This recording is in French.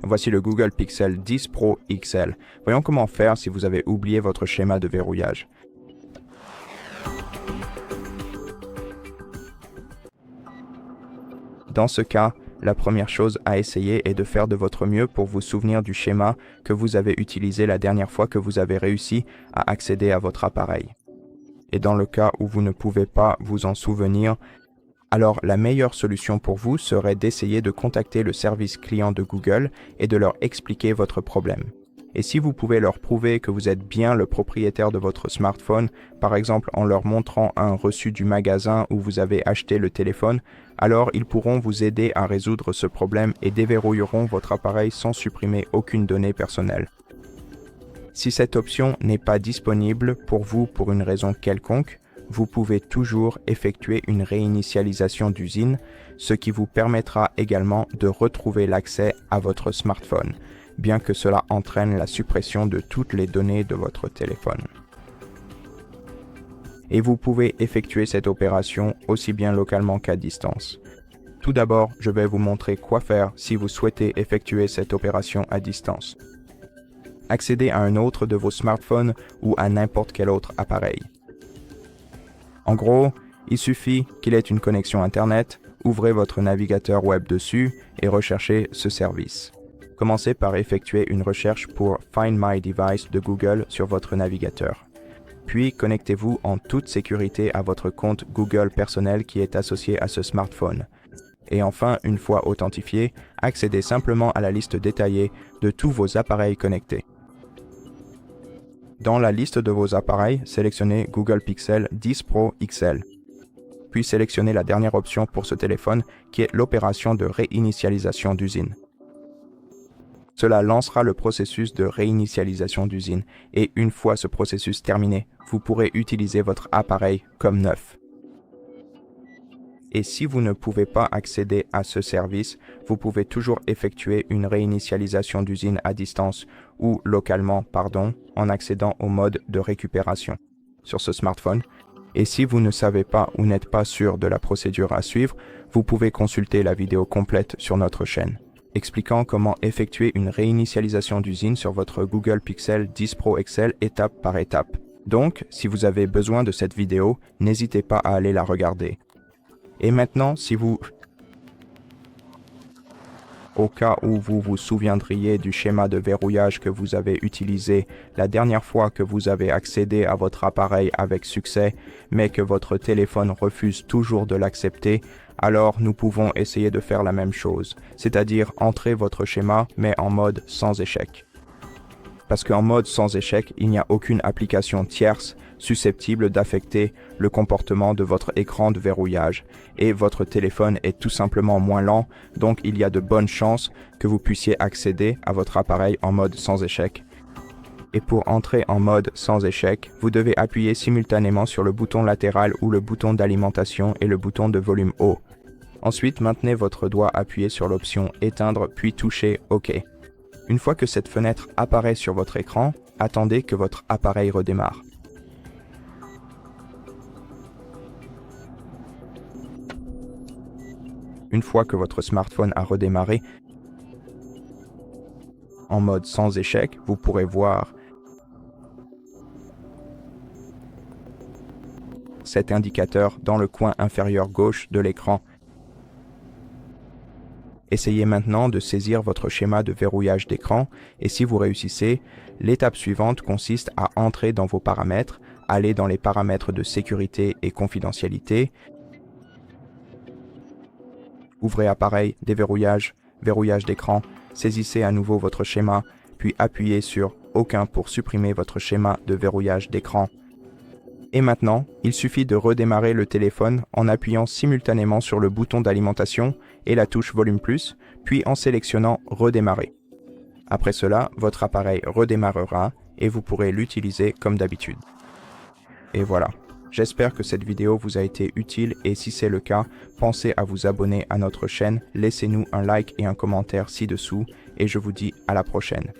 Voici le Google Pixel 10 Pro XL. Voyons comment faire si vous avez oublié votre schéma de verrouillage. Dans ce cas, la première chose à essayer est de faire de votre mieux pour vous souvenir du schéma que vous avez utilisé la dernière fois que vous avez réussi à accéder à votre appareil. Et dans le cas où vous ne pouvez pas vous en souvenir, alors la meilleure solution pour vous serait d'essayer de contacter le service client de Google et de leur expliquer votre problème. Et si vous pouvez leur prouver que vous êtes bien le propriétaire de votre smartphone, par exemple en leur montrant un reçu du magasin où vous avez acheté le téléphone, alors ils pourront vous aider à résoudre ce problème et déverrouilleront votre appareil sans supprimer aucune donnée personnelle. Si cette option n'est pas disponible pour vous pour une raison quelconque, vous pouvez toujours effectuer une réinitialisation d'usine, ce qui vous permettra également de retrouver l'accès à votre smartphone, bien que cela entraîne la suppression de toutes les données de votre téléphone. Et vous pouvez effectuer cette opération aussi bien localement qu'à distance. Tout d'abord, je vais vous montrer quoi faire si vous souhaitez effectuer cette opération à distance. Accédez à un autre de vos smartphones ou à n'importe quel autre appareil. En gros, il suffit qu'il ait une connexion Internet, ouvrez votre navigateur web dessus et recherchez ce service. Commencez par effectuer une recherche pour Find My Device de Google sur votre navigateur. Puis connectez-vous en toute sécurité à votre compte Google personnel qui est associé à ce smartphone. Et enfin, une fois authentifié, accédez simplement à la liste détaillée de tous vos appareils connectés. Dans la liste de vos appareils, sélectionnez Google Pixel 10 Pro XL. Puis sélectionnez la dernière option pour ce téléphone qui est l'opération de réinitialisation d'usine. Cela lancera le processus de réinitialisation d'usine et une fois ce processus terminé, vous pourrez utiliser votre appareil comme neuf. Et si vous ne pouvez pas accéder à ce service, vous pouvez toujours effectuer une réinitialisation d'usine à distance ou localement, en accédant au mode de récupération sur ce smartphone. Et si vous ne savez pas ou n'êtes pas sûr de la procédure à suivre, vous pouvez consulter la vidéo complète sur notre chaîne, expliquant comment effectuer une réinitialisation d'usine sur votre Google Pixel 10 Pro XL étape par étape. Donc, si vous avez besoin de cette vidéo, n'hésitez pas à aller la regarder. Et maintenant, au cas où vous vous souviendriez du schéma de verrouillage que vous avez utilisé la dernière fois que vous avez accédé à votre appareil avec succès, mais que votre téléphone refuse toujours de l'accepter, alors nous pouvons essayer de faire la même chose, c'est-à-dire entrer votre schéma, mais en mode sans échec. Parce qu'en mode sans échec, il n'y a aucune application tierce susceptible d'affecter le comportement de votre écran de verrouillage et votre téléphone est tout simplement moins lent, donc il y a de bonnes chances que vous puissiez accéder à votre appareil en mode sans échec. Et pour entrer en mode sans échec, vous devez appuyer simultanément sur le bouton latéral ou le bouton d'alimentation et le bouton de volume haut. Ensuite, maintenez votre doigt appuyé sur l'option éteindre puis touchez OK. Une fois que cette fenêtre apparaît sur votre écran, attendez que votre appareil redémarre. Une fois que votre smartphone a redémarré, en mode sans échec, vous pourrez voir cet indicateur dans le coin inférieur gauche de l'écran. Essayez maintenant de saisir votre schéma de verrouillage d'écran et si vous réussissez, l'étape suivante consiste à entrer dans vos paramètres, aller dans les paramètres de sécurité et confidentialité, ouvrez appareil, déverrouillage, verrouillage d'écran, saisissez à nouveau votre schéma, puis appuyez sur Aucun pour supprimer votre schéma de verrouillage d'écran. Et maintenant, il suffit de redémarrer le téléphone en appuyant simultanément sur le bouton d'alimentation et la touche Volume plus, puis en sélectionnant Redémarrer. Après cela, votre appareil redémarrera et vous pourrez l'utiliser comme d'habitude. Et voilà. J'espère que cette vidéo vous a été utile et si c'est le cas, pensez à vous abonner à notre chaîne, laissez-nous un like et un commentaire ci-dessous et je vous dis à la prochaine.